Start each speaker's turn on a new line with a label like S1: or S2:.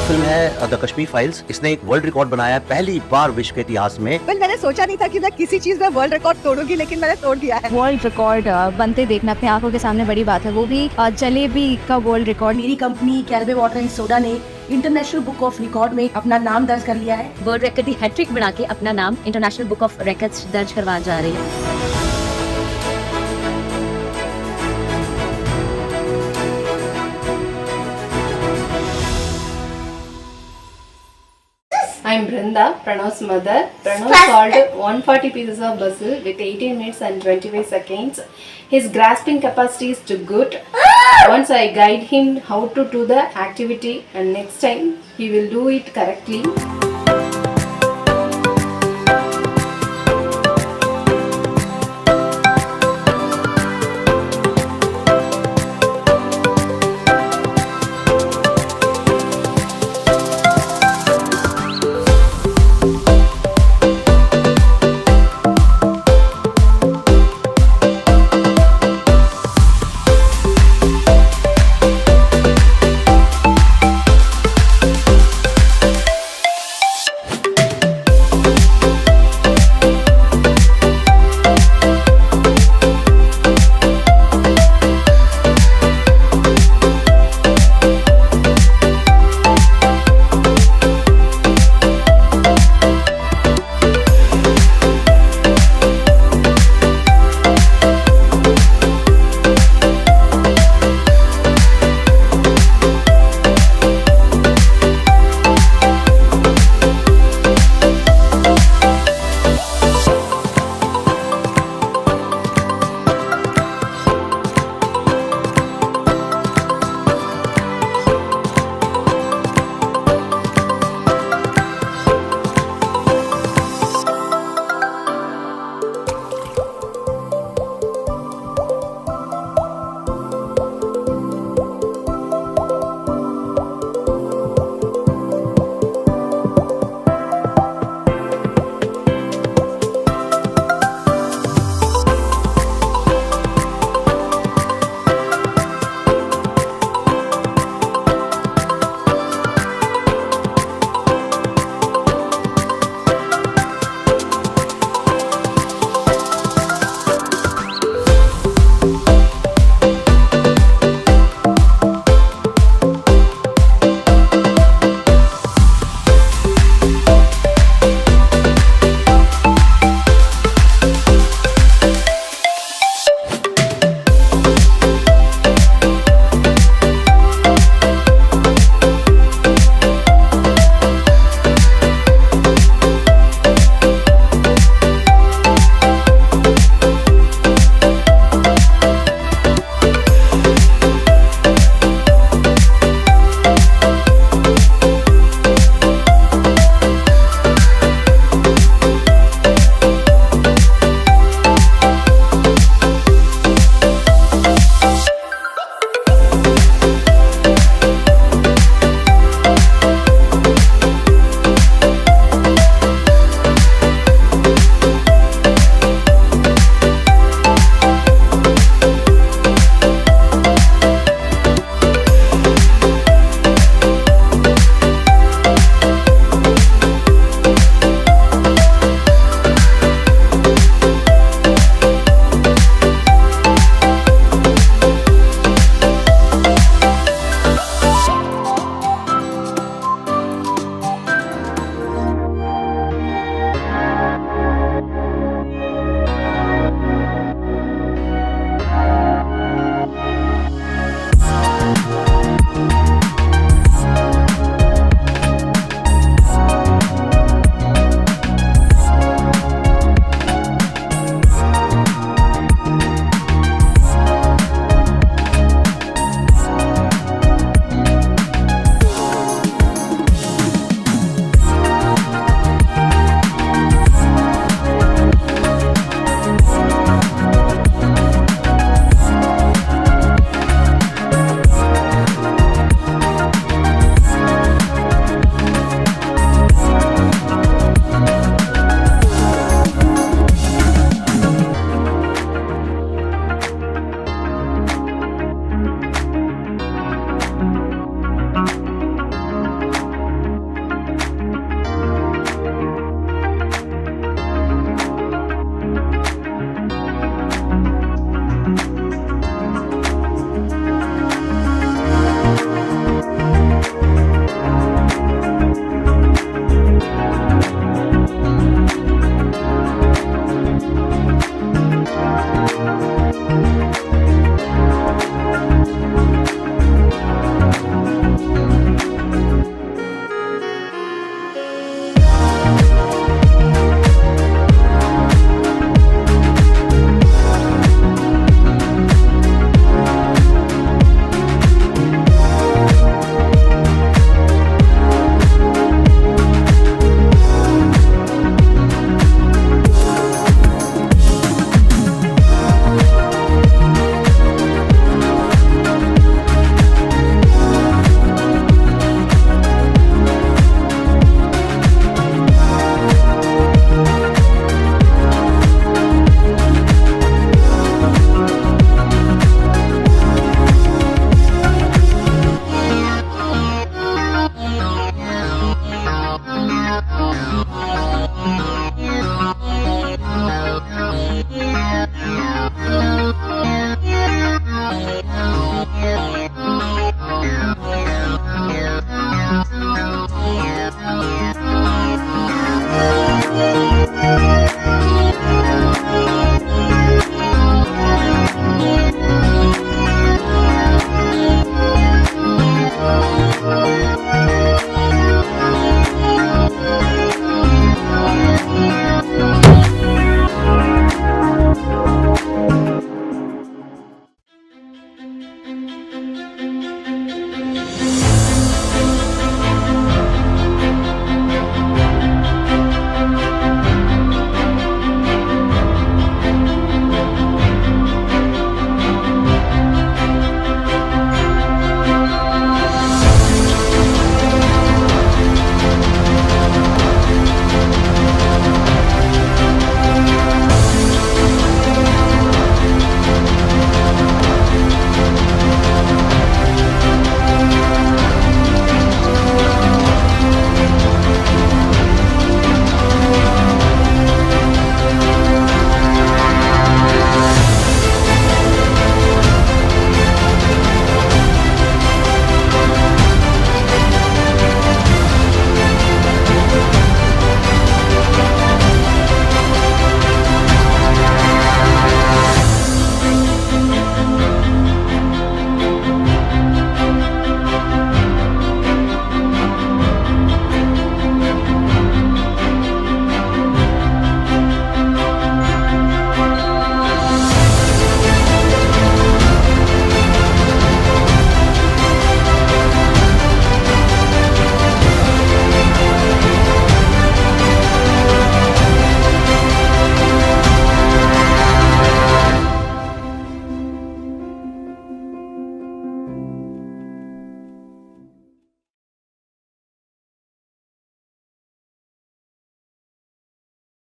S1: फिल्म है द कश्मीर फाइल्स, इसने एक वर्ल्ड रिकॉर्ड बनाया है पहली बार विश्व के इतिहास में।
S2: मैंने सोचा नहीं था कि मैं किसी चीज में वर्ल्ड रिकॉर्ड तोड़ूंगी, लेकिन मैंने तोड़ दिया है।
S3: वर्ल्ड रिकॉर्ड बनते देखना अपने आंखों के सामने बड़ी बात है, वो भी जलेबी का वर्ल्ड रिकॉर्ड।
S2: मेरी कंपनी कैलबे वाटर एंड सोडा ने इंटरनेशनल बुक ऑफ रिकॉर्ड में अपना नाम दर्ज कर लिया है।
S3: वर्ल्ड रिकॉर्ड की हैट्रिक बना के अपना नाम इंटरनेशनल बुक ऑफ रिकॉर्ड्स दर्ज करवा जा रही है।
S4: I'm Brinda, Pranav's mother. Pranav solved 140 pieces of puzzle with 18 minutes and 25 seconds. His grasping capacity is too good. Once I guide him how to do the activity, and next time he will do it correctly.